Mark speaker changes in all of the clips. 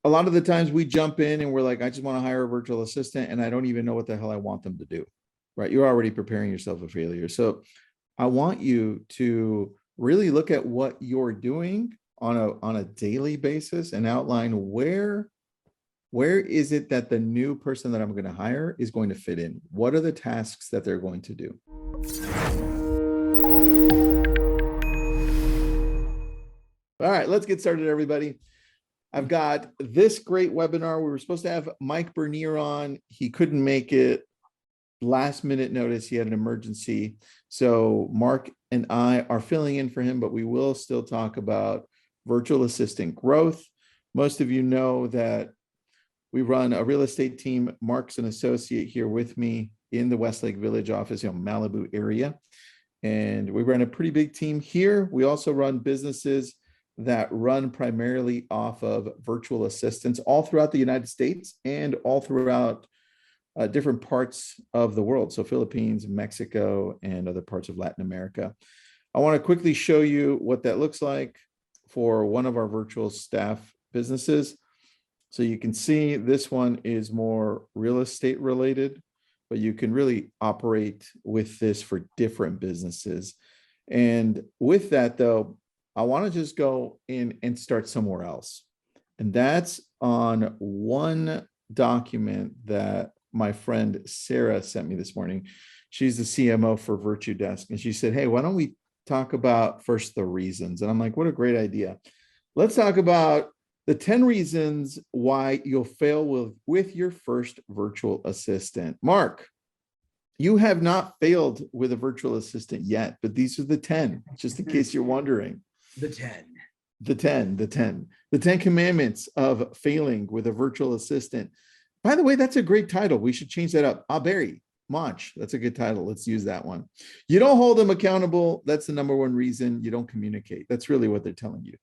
Speaker 1: a lot of the times we jump in and we're like, I just want to hire a virtual assistant and I don't even know what the hell I want them to do, right? You're already preparing yourself a failure. So I want you to really look at what you're doing on a daily basis and outline where is it that the new person that I'm going to hire is going to fit in? What are the tasks that they're going to do? All right, let's get started, everybody. I've got this great webinar. We were supposed to have Mike Bernier on. He couldn't make it. Last minute notice, he had an emergency. So Mark and I are filling in for him, but we will still talk about virtual assistant growth. Most of you know that we run a real estate team. Mark's an associate here with me in the Westlake Village office, Malibu area. And we run a pretty big team here. We also run businesses that run primarily off of virtual assistants all throughout the United States and all throughout different parts of the world. So Philippines, Mexico, and other parts of Latin America. I want to quickly show you what that looks like for one of our virtual staff businesses. So you can see this one is more real estate related, but you can really operate with this for different businesses. And with that though, I want to just go in and start somewhere else. And that's on one document that my friend Sarah sent me this morning. She's the CMO for Virtudesk. And she said, hey, why don't we talk about first the reasons? And I'm like, what a great idea. Let's talk about the 10 reasons why you'll fail with your first virtual assistant. Mark, you have not failed with a virtual assistant yet, but these are the 10, just in case you're wondering.
Speaker 2: The 10.
Speaker 1: The 10 commandments of failing with a virtual assistant. By the way, that's a great title. We should change that up. Barry, Monch, that's a good title. Let's use that one. You don't hold them accountable. That's the number one reason. You don't communicate. That's really what they're telling you.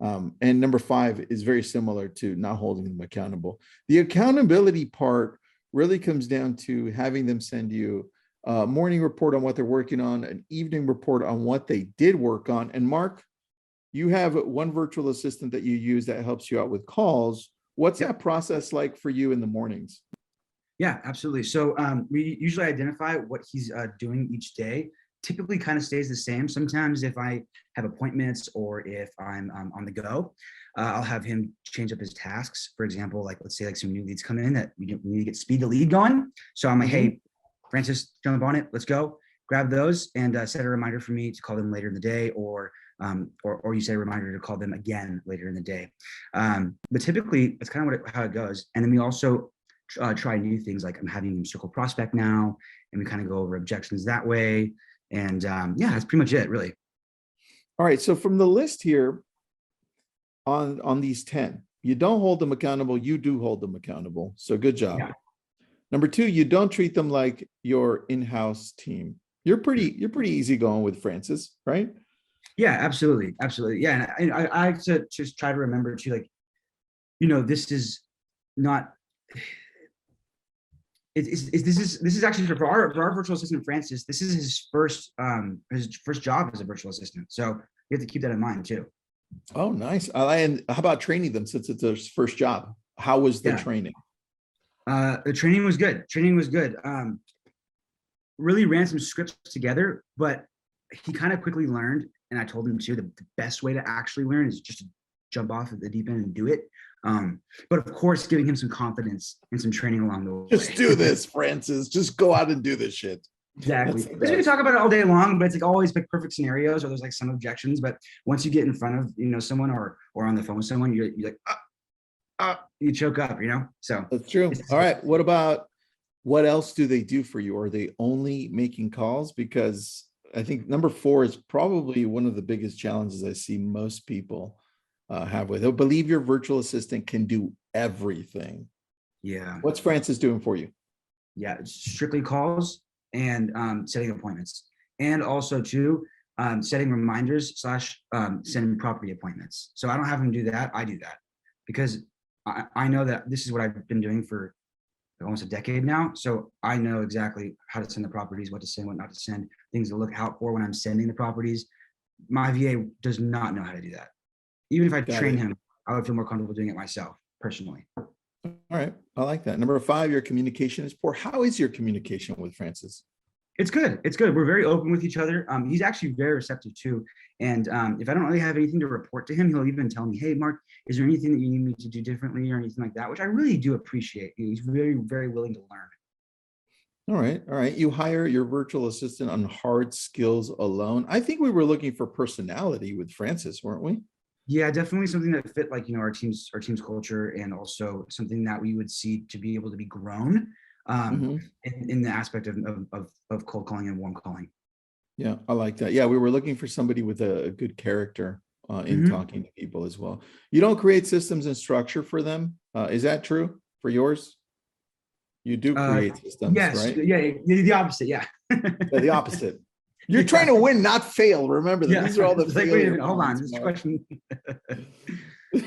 Speaker 1: And number 5 is very similar to not holding them accountable. The accountability part really comes down to having them send you a morning report on what they're working on, an evening report on what they did work on. And Mark, you have one virtual assistant that you use that helps you out with calls. What's that process like for you in the mornings?
Speaker 2: Yeah, absolutely. So we usually identify what he's doing each day. Typically kind of stays the same. Sometimes if I have appointments or if I'm on the go, I'll have him change up his tasks. For example, like let's say like some new leads come in that we need to get speed to lead going. So I'm like, hey, Francis, jump on it. Let's go. Grab those and set a reminder for me to call them later in the day, or you set a reminder to call them again later in the day. But typically, that's kind of how it goes. And then we also try new things, like I'm having him circle prospect now, and we kind of go over objections that way. And yeah, that's pretty much it, really.
Speaker 1: All right. So from the list here on these 10, you don't hold them accountable. You do hold them accountable. So good job. Yeah. Number 2, you don't treat them like your in-house team. You're pretty easygoing with Francis, right?
Speaker 2: Yeah, absolutely. Yeah, and I like to just try to remember to, like, this is not. This is actually for our virtual assistant Francis. This is his first job as a virtual assistant. So you have to keep that in mind too.
Speaker 1: Oh, nice. And how about training them, since it's his first job? How was the training?
Speaker 2: The training was good. Really ran some scripts together, but he kind of quickly learned, and I told him too, the best way to actually learn is just to jump off at the deep end and do it. But of course, giving him some confidence and some training along the way.
Speaker 1: Just do this, Francis. Just go out and do this shit.
Speaker 2: Exactly. Because we can talk about it all day long, but it's like always like perfect scenarios, or there's like some objections. But once you get in front of someone or on the phone with someone, you're like, you choke up, So
Speaker 1: that's true. All right. What else do they do for you? Are they only making calls? Because I think number 4 is probably one of the biggest challenges I see most people have with it. Believe your virtual assistant can do everything.
Speaker 2: Yeah.
Speaker 1: What's Francis doing for you?
Speaker 2: Yeah, it's strictly calls and setting appointments, and also too setting reminders / sending property appointments. So I don't have him do that. I do that because I know that this is what I've been doing for almost a decade now. So I know exactly how to send the properties, what to send, what not to send, things to look out for when I'm sending the properties. My VA does not know how to do that. Even if I train him, I would feel more comfortable doing it myself. personally.
Speaker 1: All right. I like that. Number 5, your communication is poor. How is your communication with Francis?
Speaker 2: It's good. It's good. We're very open with each other. He's actually very receptive too. And if I don't really have anything to report to him, he'll even tell me, hey, Mark, is there anything that you need me to do differently or anything like that, which I really do appreciate. He's very, very willing to learn.
Speaker 1: All right. All right. You hire your virtual assistant on hard skills alone. I think we were looking for personality with Francis, weren't we?
Speaker 2: Yeah, definitely something that fit like, our team's culture, and also something that we would see to be able to be grown
Speaker 1: Mhm.
Speaker 2: in the aspect of cold calling and warm calling.
Speaker 1: Yeah, I like that. Yeah, we were looking for somebody with a good character in
Speaker 2: Mhm.
Speaker 1: talking to people as well. You don't create systems and structure for them. Is that true for yours? You do
Speaker 2: Uh,
Speaker 1: create systems,
Speaker 2: yes,
Speaker 1: right?
Speaker 2: yeah, the opposite, yeah.
Speaker 1: Yeah, the opposite. You're trying
Speaker 2: Yeah,
Speaker 1: to win, not fail. Remember that
Speaker 2: yeah.
Speaker 1: these are all the
Speaker 2: It's like, wait a
Speaker 1: failure
Speaker 2: minute, hold on,
Speaker 1: points,
Speaker 2: this
Speaker 1: Mark.
Speaker 2: question.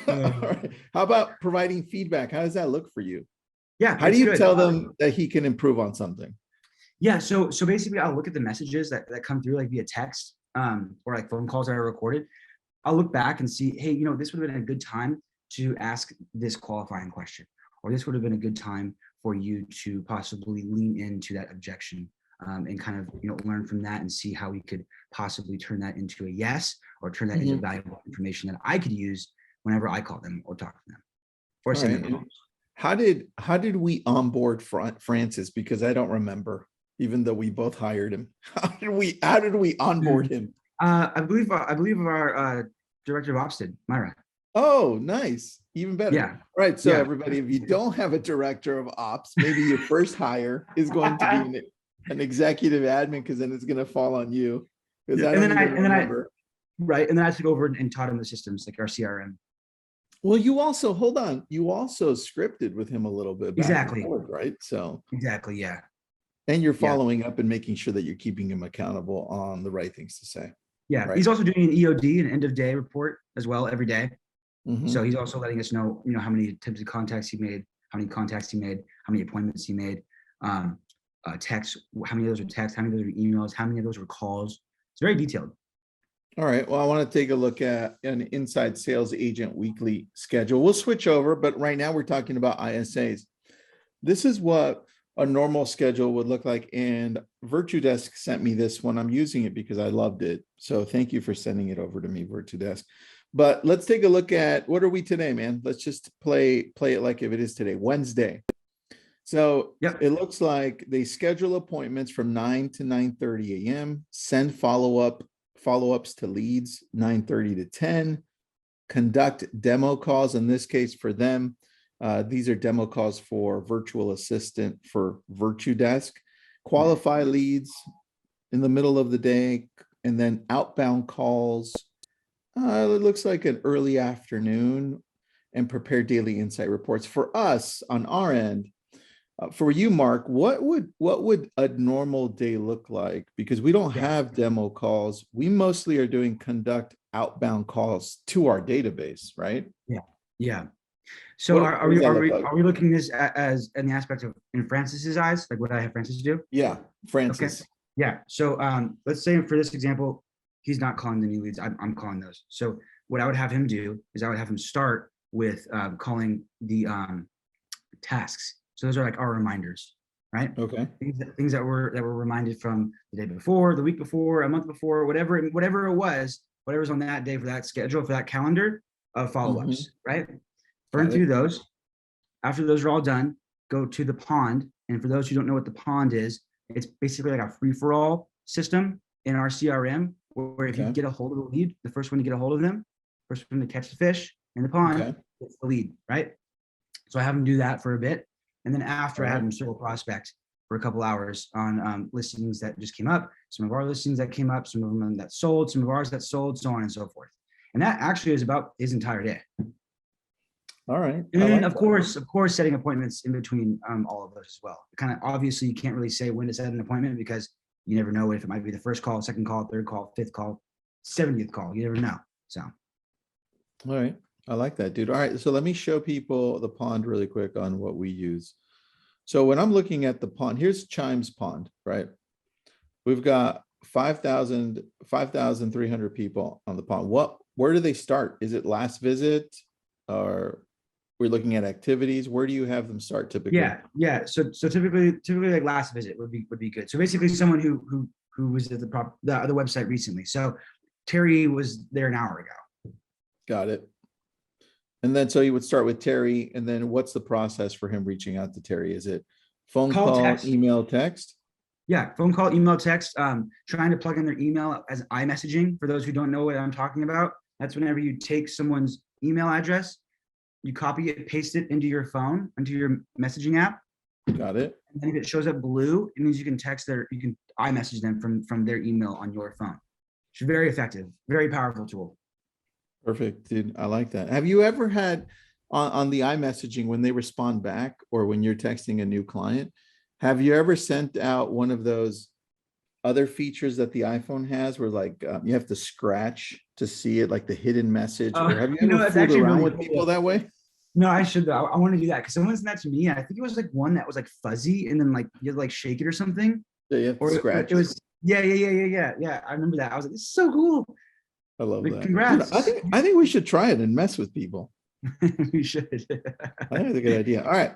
Speaker 1: All
Speaker 2: Uh,
Speaker 1: right. How about providing feedback? How does that look for you?
Speaker 2: yeah,
Speaker 1: How do
Speaker 2: it's
Speaker 1: you
Speaker 2: good.
Speaker 1: tell them that he can improve on something?
Speaker 2: Yeah, so basically I'll look at the messages that come through like via text or like phone calls that are recorded. I'll look back and see, hey, this would have been a good time to ask this qualifying question, or this would have been a good time for you to possibly lean into that objection, and kind of, learn from that and see how we could possibly turn that into a yes, or turn that into
Speaker 1: Mhm.
Speaker 2: valuable information that I could use whenever I call them or talk to them or
Speaker 1: All
Speaker 2: send
Speaker 1: right.
Speaker 2: them
Speaker 1: And
Speaker 2: calls.
Speaker 1: how did we onboard Francis? Because I don't remember, even though we both hired him. How did we onboard him?
Speaker 2: I believe our director of ops did, Myra.
Speaker 1: Oh, nice. Even better.
Speaker 2: Yeah,
Speaker 1: All right. So
Speaker 2: yeah.
Speaker 1: everybody, if you don't have a director of ops, maybe your first hire is going to be an executive admin, because then it's going to fall on you. Because
Speaker 2: Yeah,
Speaker 1: I
Speaker 2: and
Speaker 1: don't
Speaker 2: then I
Speaker 1: even
Speaker 2: and then I
Speaker 1: remember.
Speaker 2: right, and then I took over and taught him the systems like our CRM.
Speaker 1: Well, you also, hold on, you also scripted with him a little bit back and
Speaker 2: Exactly,
Speaker 1: forth, right? So,
Speaker 2: exactly. Yeah,
Speaker 1: and you're
Speaker 2: yeah,
Speaker 1: following up and making sure that you're keeping him accountable on the right things to say,
Speaker 2: yeah.
Speaker 1: right?
Speaker 2: He's also doing an EOD, an end of day report as well every day. So
Speaker 1: Mhm.
Speaker 2: he's also letting us know, how many types of contacts he made, how many contacts he made, how many appointments he made, texts, how many of those were texts, how many of those were emails, how many of those were calls. It's very detailed.
Speaker 1: All right. Well, I want to take a look at an inside sales agent weekly schedule. We'll switch over, but right now we're talking about ISAs. This is what a normal schedule would look like. And Virtudesk sent me this one. I'm using it because I loved it. So thank you for sending it over to me, Virtudesk. But let's take a look at, what are we today, man? Let's just play it like if it is today, Wednesday. So
Speaker 2: Yep.
Speaker 1: it looks like they schedule appointments from 9 to 9:30 a.m., send follow-ups to leads 9:30 to 10, conduct demo calls. In this case for them, these are demo calls for virtual assistant for Virtudesk, qualify leads in the middle of the day, and then outbound calls. It looks like an early afternoon, and prepare daily insight reports. For us on our end, for you, Mark, what would a normal day look like? Because we don't
Speaker 2: Yeah.
Speaker 1: have demo calls. We mostly are doing conduct outbound calls to our database, right?
Speaker 2: Yeah. Yeah. So
Speaker 1: What,
Speaker 2: are
Speaker 1: what does
Speaker 2: we
Speaker 1: that
Speaker 2: are
Speaker 1: look
Speaker 2: we
Speaker 1: like?
Speaker 2: are we looking this as in the aspect of in Francis's eyes, like what I have Francis do?
Speaker 1: Yeah,
Speaker 2: Okay.
Speaker 1: Francis.
Speaker 2: Yeah. So let's say for this example, he's not calling the new leads. I'm calling those. So what I would have him do is I would have him start with calling the tasks. So those are like our reminders, right?
Speaker 1: Okay.
Speaker 2: Things that were reminded from the day before, the week before, a month before, whatever it was, whatever's on that day for that schedule, for that calendar of
Speaker 1: Mhm.
Speaker 2: follow-ups, right? Burn
Speaker 1: Got
Speaker 2: through
Speaker 1: it.
Speaker 2: those. After those are all done, go to the pond. And for those who don't know what the pond is, it's basically like a free-for-all system in our CRM, where if you
Speaker 1: Okay.
Speaker 2: get a hold of the lead, the first one to get a hold of them, first one to catch the fish in the pond,
Speaker 1: Okay.
Speaker 2: it's the lead, right? So I have them do that for a bit. And then after
Speaker 1: All
Speaker 2: I have
Speaker 1: right.
Speaker 2: them circle prospect for a couple hours on listings that just came up, some of our listings that came up, some of them that sold, some of ours that sold, so on and so forth. And that actually is about his entire day.
Speaker 1: All right.
Speaker 2: And
Speaker 1: I
Speaker 2: then
Speaker 1: like
Speaker 2: of
Speaker 1: that.
Speaker 2: course, setting appointments in between all of those as well. Kind of obviously you can't really say when to set an appointment because you never know if it might be the first call, second call, third call, fifth call, 70th call. You never know. So
Speaker 1: All right. I like that, dude. All right. So let me show people the pond really quick on what we use. So when I'm looking at the pond, here's Chimes Pond, right? We've got 5,300 people on the pond. Where do they start? Is it last visit, or we're looking at activities. Where do you have them start typically?
Speaker 2: Yeah. So typically like last visit would be good. So basically someone who was at the other website recently. So Terry was there an hour ago.
Speaker 1: Got it. And then so you would start with Terry, and then what's the process for him reaching out to Terry? Is it phone
Speaker 2: Call,
Speaker 1: call,
Speaker 2: text.
Speaker 1: email, text?
Speaker 2: Yeah, phone call, email, text, trying to plug in their email as iMessaging. For those who don't know what I'm talking about, that's whenever you take someone's email address, you copy it, paste it into your phone, into your messaging app.
Speaker 1: Got it.
Speaker 2: And then if it shows up blue, it means you can you can iMessage them from their email on your phone. It's very effective, very powerful tool.
Speaker 1: Perfect, dude. I like that. Have you ever had on the iMessaging when they respond back or when you're texting a new client, have you ever sent out one of those other features that the iPhone has where like you have to scratch to see it, like the hidden message? Or have you ever
Speaker 2: that's
Speaker 1: fooled
Speaker 2: actually
Speaker 1: around
Speaker 2: really
Speaker 1: with
Speaker 2: cool.
Speaker 1: people that way?
Speaker 2: No, I should though. I want to do that because someone sent that to me. I think it was like one that was like fuzzy and then like you had to like shake it or something.
Speaker 1: Yeah, you have to
Speaker 2: Or
Speaker 1: scratch
Speaker 2: it was yeah. I remember that. I was like, this is so cool.
Speaker 1: I love
Speaker 2: Like,
Speaker 1: that.
Speaker 2: congrats.
Speaker 1: Dude, I think we should try it and mess with people.
Speaker 2: We should.
Speaker 1: I think it's a good idea. All right.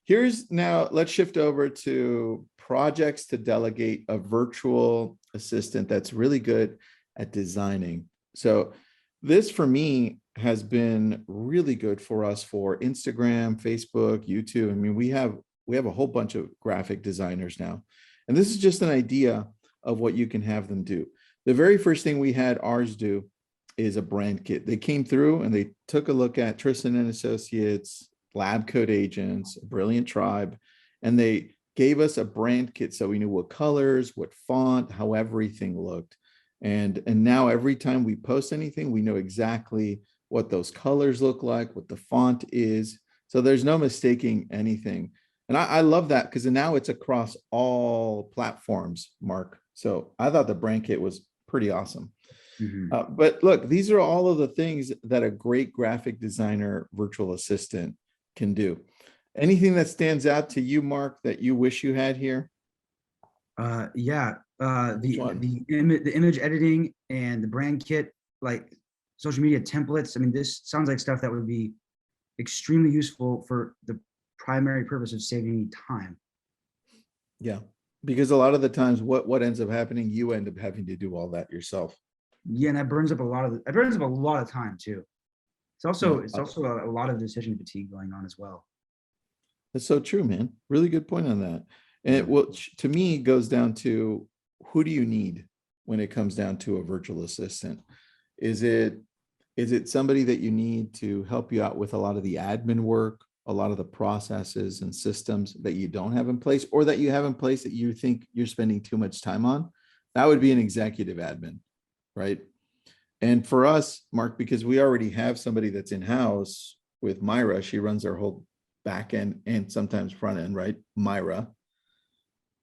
Speaker 1: Let's shift over to projects to delegate a virtual assistant that's really good at designing. So this for me has been really good for us for Instagram, Facebook, YouTube. I mean, we have a whole bunch of graphic designers now. And this is just an idea of what you can have them do. The very first thing we had ours do is a brand kit. They came through and they took a look at Tristan and Associates, Lab Code Agents, Brilliant Tribe, and they gave us a brand kit so we knew what colors, what font, how everything looked. And now every time we post anything, we know exactly what those colors look like, what the font is. So there's no mistaking anything. And I love that because now it's across all platforms, Mark. So I thought the brand kit was pretty awesome. But look, these are all of the things that a great graphic designer virtual assistant can do. Anything that stands out to you, Mark, that you wish you had here?
Speaker 2: The image editing and the brand kit, like social media templates. I mean, this sounds like stuff that would be extremely useful for the primary purpose of saving me time.
Speaker 1: Yeah, because a lot of the times what ends up happening, you end up having to do all that yourself.
Speaker 2: Yeah, and that burns up a lot of time too. It's also a lot of decision fatigue going on as well.
Speaker 1: That's so true, man. Really good point on that. And to me goes down to who do you need when it comes down to a virtual assistant? Is it somebody that you need to help you out with a lot of the admin work, a lot of the processes and systems that you don't have in place, or that you have in place that you think you're spending too much time on? That would be an executive admin, right? And for us, Mark, because we already have somebody that's in-house with Myra, she runs our whole back end and sometimes front end, right? Myra.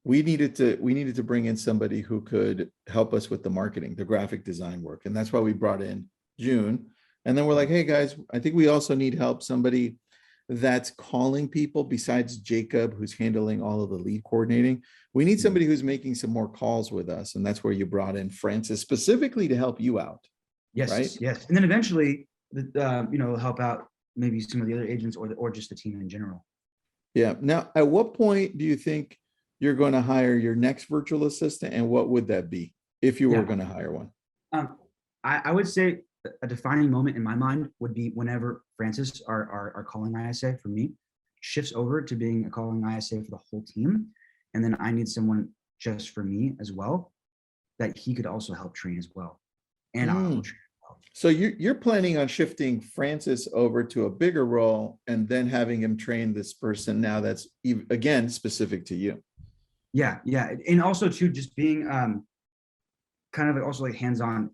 Speaker 1: We needed to bring in somebody who could help us with the marketing, the graphic design work. And that's why we brought in June. And then we're like, hey guys, I think we also need help, somebody that's calling people besides Jacob, who's handling all of the lead coordinating. We need somebody who's making some more calls with us. And that's where you brought in Francis specifically to help you out.
Speaker 2: Yes,
Speaker 1: right?
Speaker 2: Yes. And then eventually, help out maybe some of the other agents or just the team in general.
Speaker 1: Yeah. Now, at what point do you think you're going to hire your next virtual assistant, and what would that be if you were going to hire one?
Speaker 2: I would say a defining moment in my mind would be whenever Francis, our calling ISA for me, shifts over to being a calling ISA for the whole team. And then I need someone just for me as well, that he could also help train as well. And I'll train.
Speaker 1: So you're planning on shifting Francis over to a bigger role and then having him train this person now that's again specific to you.
Speaker 2: Yeah. And also too, just being kind of also like hands-on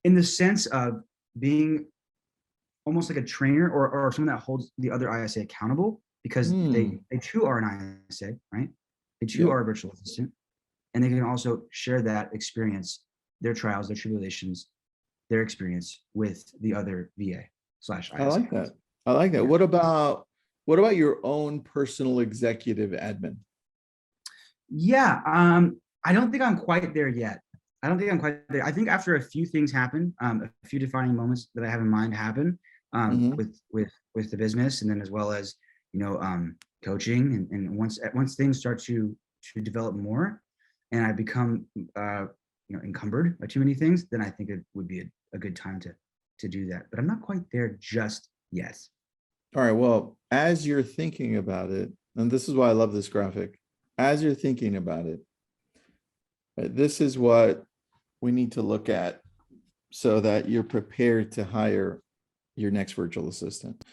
Speaker 2: in the sense of being almost like a trainer or someone that holds the other ISA accountable, because they too are an ISA, right? They too are a virtual assistant, and they can also share that experience, their trials, their tribulations, their experience with the other VA/ISA.
Speaker 1: I like that. I like that. Yeah. What about your own personal executive admin?
Speaker 2: Yeah, I don't think I'm quite there yet. I think after a few things happen, a few defining moments that I have in mind happen,
Speaker 1: Mhm.
Speaker 2: with the business, and then as well as coaching, and once things start to develop more, and I become encumbered by too many things, then I think it would be a good time to do that. But I'm not quite there just yet.
Speaker 1: All right. Well, as you're thinking about it, and this is why I love this graphic, as you're thinking about it, this is what we need to look at so that you're prepared to hire your next virtual assistant.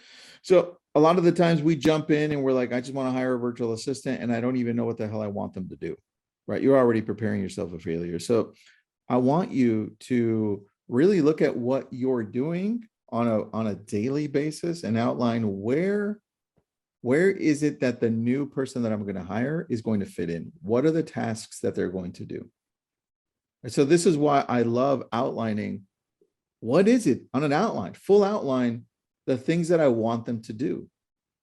Speaker 1: So a lot of the times we jump in and we're like, I just want to hire a virtual assistant and I don't even know what the hell I want them to do, right? You're already preparing yourself for failure. So I want you to really look at what you're doing on a daily basis and outline where is it that the new person that I'm going to hire is going to fit in? What are the tasks that they're going to do? And so this is why I love outlining what is it on an outline, full outline, the things that I want them to do.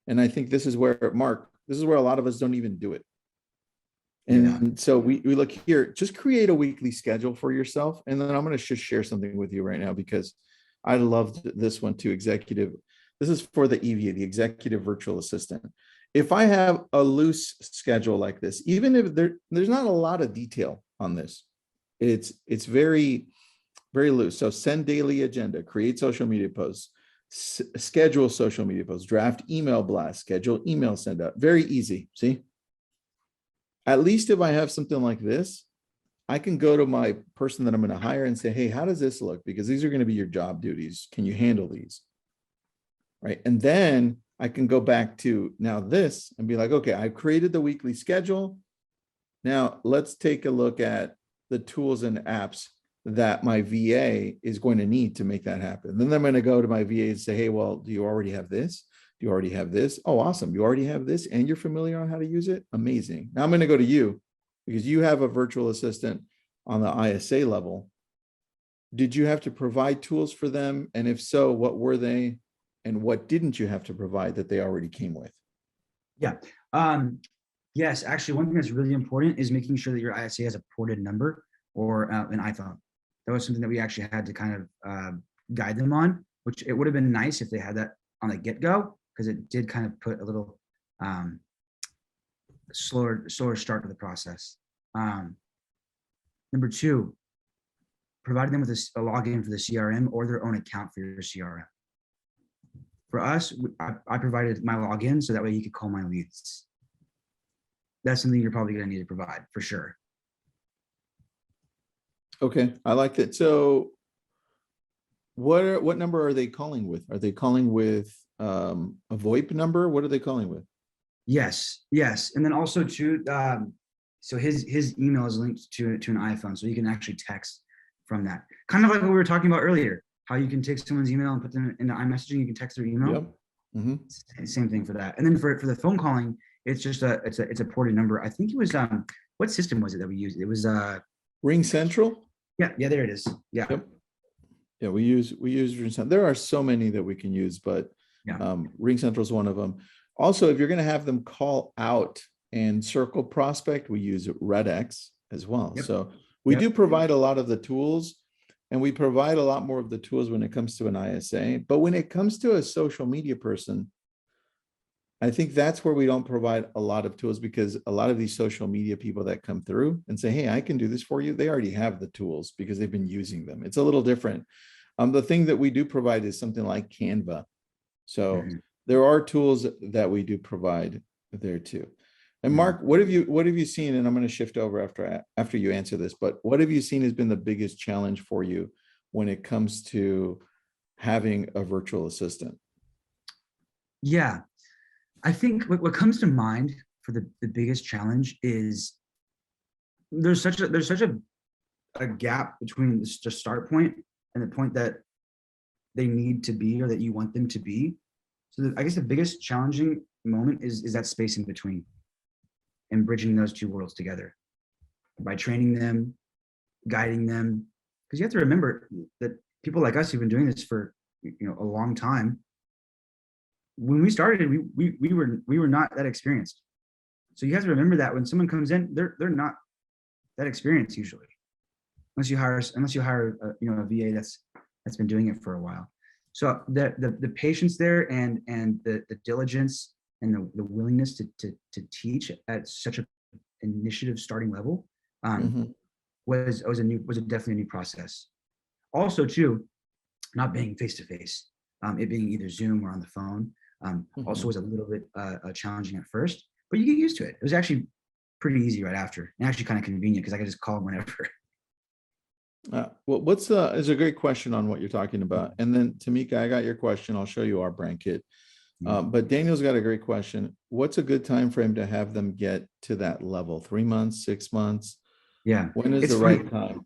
Speaker 1: And I think this is where, Mark, this is where a lot of us don't even do it. And so we look here, just create a weekly schedule for yourself. And then I'm going to just share something with you right now because I loved this one too, executive. This is for the EVA, the executive virtual assistant. If I have a loose schedule like this, even if there's not a lot of detail on this, it's very, very loose. So send daily agenda, create social media posts, schedule social media posts, draft email blast, schedule email send out. Very easy. See? At least if I have something like this, I can go to my person that I'm going to hire and say, hey, how does this look? Because these are going to be your job duties. Can you handle these? Right. And then I can go back to now this and be like, okay, I've created the weekly schedule. Now let's take a look at the tools and apps that my VA is going to need to make that happen. Then I'm going to go to my VA and say, hey, well, do you already have this? Do you already have this? Oh, awesome. You already have this and you're familiar on how to use it? Amazing. Now I'm going to go to you because you have a virtual assistant on the ISA level. Did you have to provide tools for them? And if so, what were they? And what didn't you have to provide that they already came with?
Speaker 2: Yeah. Yes, actually, one thing that's really important is making sure that your ISA has a ported number or an iPhone. That was something that we actually had to kind of guide them on, which it would have been nice if they had that on the get-go, because it did kind of put a little slower start to the process. Number two, providing them with a login for the CRM or their own account for your CRM. For us, I provided my login so that way you could call my leads. That's something you're probably going to need to provide for sure.
Speaker 1: Okay, I like that. So what number are they calling with? Are they calling with a VoIP number? What are they calling with?
Speaker 2: Yes. And then also too, so his email is linked to an iPhone, so you can actually text from that. Kind of like what we were talking about earlier, how you can take someone's email and put them into iMessaging, you can text their email.
Speaker 1: Yep. Mm-hmm.
Speaker 2: Same thing for that. And then for the phone calling, it's just it's a ported number. I think it was what system was it that we used? It was
Speaker 1: Ring Central.
Speaker 2: Yeah, there it is. Yeah.
Speaker 1: Yep. Yeah, we use Ring Central. There are so many that we can use, but Ring Central is one of them. Also, if you're going to have them call out and circle prospect, we use Redex as well. Yep. So we do provide a lot of the tools, and we provide a lot more of the tools when it comes to an ISA. But when it comes to a social media person, I think that's where we don't provide a lot of tools, because a lot of these social media people that come through and say, hey, I can do this for you, they already have the tools because they've been using them. It's a little different. The thing that we do provide is something like Canva. So there are tools that we do provide there too. And Mark, what have you seen? And I'm going to shift over after you answer this, but what have you seen has been the biggest challenge for you when it comes to having a virtual assistant?
Speaker 2: Yeah, I think what comes to mind for the biggest challenge is there's such a gap between the start point and the point that they need to be or that you want them to be. So I guess the biggest challenging moment is that space in between and bridging those two worlds together by training them, guiding them. Because you have to remember that people like us who've been doing this for a long time, when we started, we were not that experienced. So you have to remember that when someone comes in, they're not that experienced usually, unless you hire a VA that's been doing it for a while. So the patience there and the diligence and the willingness to teach at such a initiative starting level
Speaker 1: Mhm.
Speaker 2: was definitely a new process. Also, too, not being face to face, it being either Zoom or on the phone, also
Speaker 1: Mhm.
Speaker 2: was a little bit challenging at first, but you get used to it. It was actually pretty easy right after, and actually kind of convenient because I could just call them whenever.
Speaker 1: Well, is a great question on what you're talking about. And then Tamika, I got your question. I'll show you our brand kit. But Daniel's got a great question. What's a good time frame to have them get to that level? 3 months, 6 months?
Speaker 2: Yeah,
Speaker 1: When is
Speaker 2: it's
Speaker 1: the
Speaker 2: funny,
Speaker 1: right time?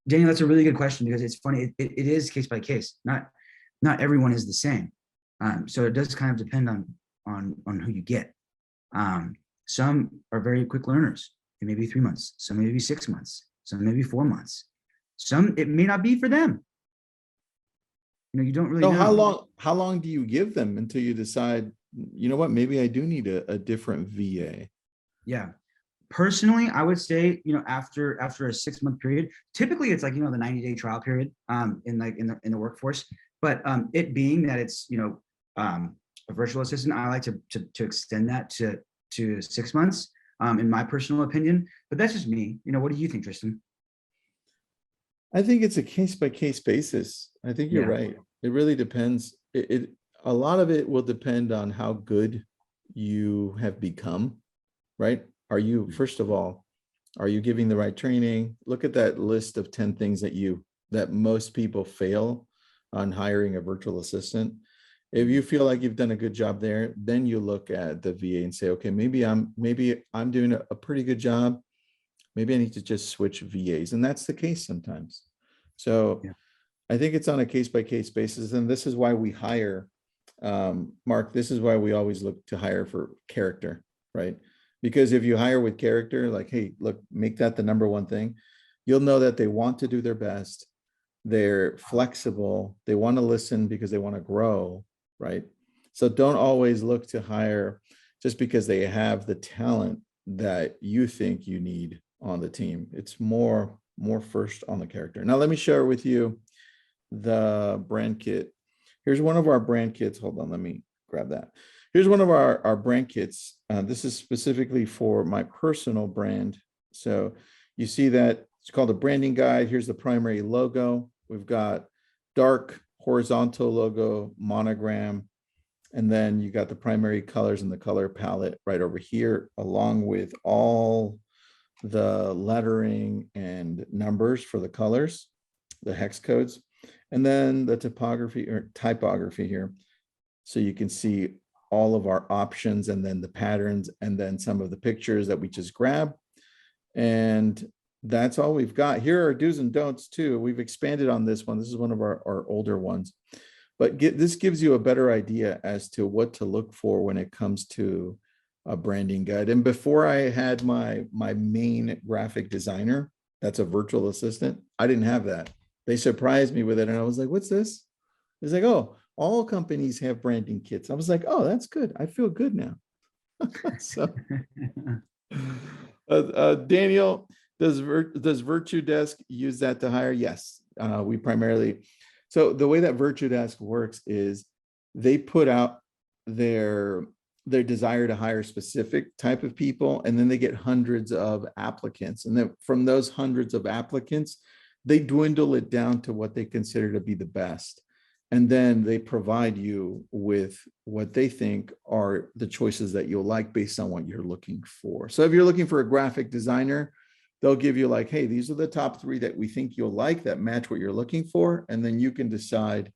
Speaker 2: Daniel. That's a really good question because it's funny. It is case by case. Not everyone is the same. So it does kind of depend on who you get. Some are very quick learners. It may be 3 months. Some may be 6 months. Some may be 4 months. Some it may not be for them. You don't really
Speaker 1: So
Speaker 2: know.
Speaker 1: how long do you give them until you decide, you know what, maybe I do need a different VA?
Speaker 2: Yeah. Personally, I would say, after a 6 month period, typically it's like, the 90-day trial period in the workforce. But it being that it's, a virtual assistant, I like to extend that to 6 months, in my personal opinion. But that's just me. What do you think, Tristan?
Speaker 1: I think it's a case by case basis. I think you're
Speaker 2: Yeah.
Speaker 1: right. It really depends. A lot of it will depend on how good you have become, right? First of all, are you giving the right training? Look at that list of 10 things that most people fail on hiring a virtual assistant. If you feel like you've done a good job there, then you look at the VA and say, okay, maybe I'm doing a pretty good job. Maybe I need to just switch VAs. And that's the case sometimes. So
Speaker 2: Yeah.
Speaker 1: I think it's on a case by case basis. And this is why we hire, Mark, this is why we always look to hire for character, right? Because if you hire with character, like, hey, look, make that the number one thing, you'll know that they want to do their best. They're flexible. They want to listen because they want to grow, right? So don't always look to hire just because they have the talent that you think you need on the team. It's more first on the character. Now let me share with you the brand kit. Here's one of our brand kits. Hold on, let me grab that. Here's one of our brand kits. This is specifically for my personal brand. So you see that it's called a branding guide. Here's the primary logo. We've got dark horizontal logo, monogram, and then you got the primary colors and the color palette right over here, along with all the lettering and numbers for the colors, the hex codes, and then the typography here. So you can see all of our options and then the patterns and then some of the pictures that we just grabbed. And that's all we've got. Here are do's and don'ts too. We've expanded on this one. This is one of our older ones. But this gives you a better idea as to what to look for when it comes to a branding guide. And before I had my main graphic designer, that's a virtual assistant, I didn't have that. They surprised me with it. And I was like, what's this? It's like, oh, all companies have branding kits. I was like, oh, that's good. I feel good now. So, Daniel, does Virtudesk use that to hire? Yes, we primarily. So the way that Virtudesk works is they put out their desire to hire specific type of people, and then they get hundreds of applicants. And then from those hundreds of applicants, they dwindle it down to what they consider to be the best. And then they provide you with what they think are the choices that you'll like based on what you're looking for. So if you're looking for a graphic designer, they'll give you like, hey, these are the top 3 that we think you'll like that match what you're looking for. And then you can decide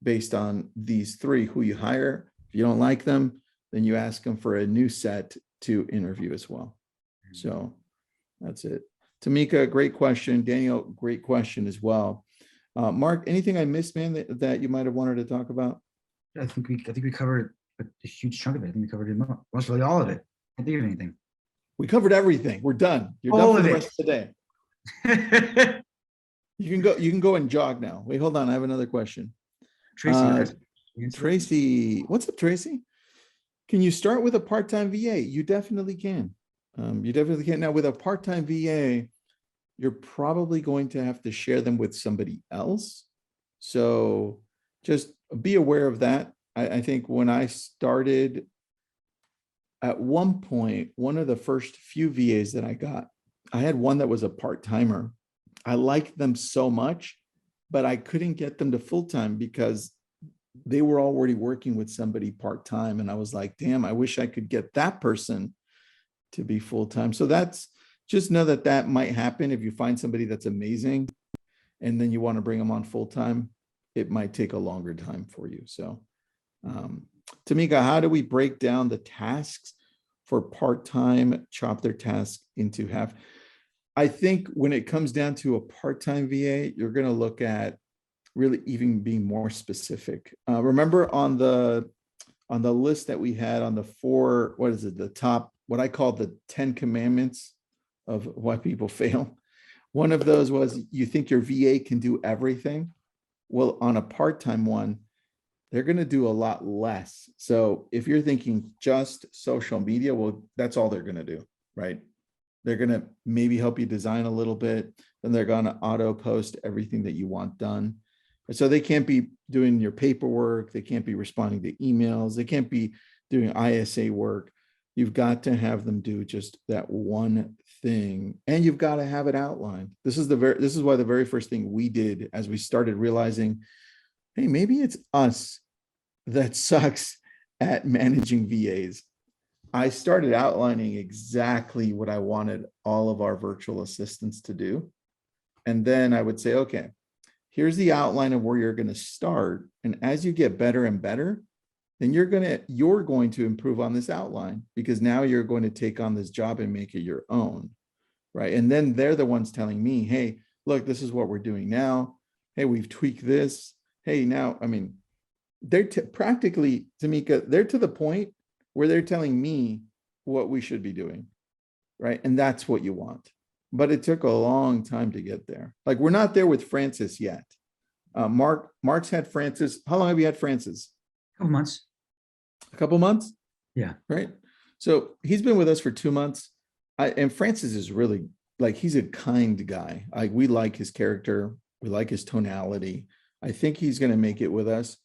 Speaker 1: based on these 3 who you hire. If you don't like them, then you ask them for a new set to interview as well. So that's it. Tamika, great question. Daniel, great question as well. Mark, anything I missed, man, that you might have wanted to talk about?
Speaker 2: I think we covered a huge chunk of it. I think we covered most really all of it. I can't think of anything.
Speaker 1: We covered everything. We're done. You're
Speaker 2: All
Speaker 1: done for
Speaker 2: of
Speaker 1: the
Speaker 2: it.
Speaker 1: rest of the day. You can go and jog now. Wait, hold on. I have another question. Tracy, what's up, Tracy? Can you start with a part-time VA? You definitely can. You definitely can. Now, with a part-time VA, you're probably going to have to share them with somebody else. So just be aware of that. I think when I started, at one point, one of the first few VAs that I got, I had one that was a part-timer. I liked them so much, but I couldn't get them to full-time because they were already working with somebody part-time. And I was like, damn, I wish I could get that person to be full-time. So that's, just know that that might happen if you find somebody that's amazing and then you want to bring them on full-time. It might take a longer time for you. So Tamika, how do we break down the tasks for part-time, chop their task into half? I think when it comes down to a part-time VA, you're going to look at really even being more specific. Remember on the list that we had on the four, what is it, the top, what I call the 10 commandments of why people fail. One of those was you think your VA can do everything. Well, on a part-time one, they're going to do a lot less. So if you're thinking just social media, well, that's all they're going to do, right? They're going to maybe help you design a little bit, then they're going to auto post everything that you want done. So they can't be doing your paperwork. They can't be responding to emails. They can't be doing ISA work. You've got to have them do just that one thing, and you've got to have it outlined. This is why the very first thing we did as we started realizing, hey, maybe it's us that sucks at managing VAs. I started outlining exactly what I wanted all of our virtual assistants to do. And then I would say, okay, here's the outline of where you're going to start. And as you get better and better, then you're going to improve on this outline, because now you're going to take on this job and make it your own, right? And then they're the ones telling me, hey, look, this is what we're doing now. Hey, we've tweaked this. Hey, now, I mean, they're practically, Tamika, they're to the point where they're telling me what we should be doing, right? And that's what you want. But it took a long time to get there. Like, we're not there with Francis yet. Mark's had Francis. How long have you had Francis?
Speaker 2: A couple months.
Speaker 1: A couple months?
Speaker 2: Yeah.
Speaker 1: Right. So he's been with us for 2 months. And Francis is really, like, he's a kind guy. We like his character. We like his tonality. I think he's going to make it with us.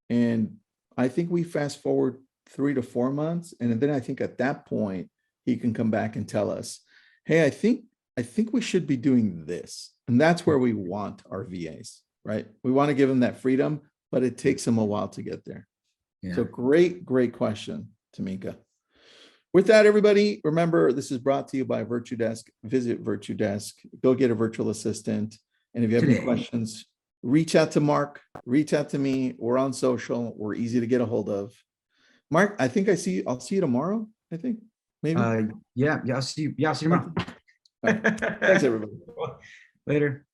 Speaker 1: And I think we fast forward 3 to 4 months. And then I think at that point, he can come back and tell us, hey, I think we should be doing this. And that's where we want our VAs, right? We want to give them that freedom, but it takes them a while to get there.
Speaker 2: Yeah.
Speaker 1: So great question, Tamika. With that, everybody, remember, this is brought to you by Virtudesk. Visit Virtudesk, go get a virtual assistant. And if you have any questions, reach out to Mark, reach out to me. We're on social. We're easy to get a hold of. Mark, I think I'll see you tomorrow, I think, maybe.
Speaker 2: Yeah, I'll see you tomorrow.
Speaker 1: All right. Thanks, everybody.
Speaker 2: Later.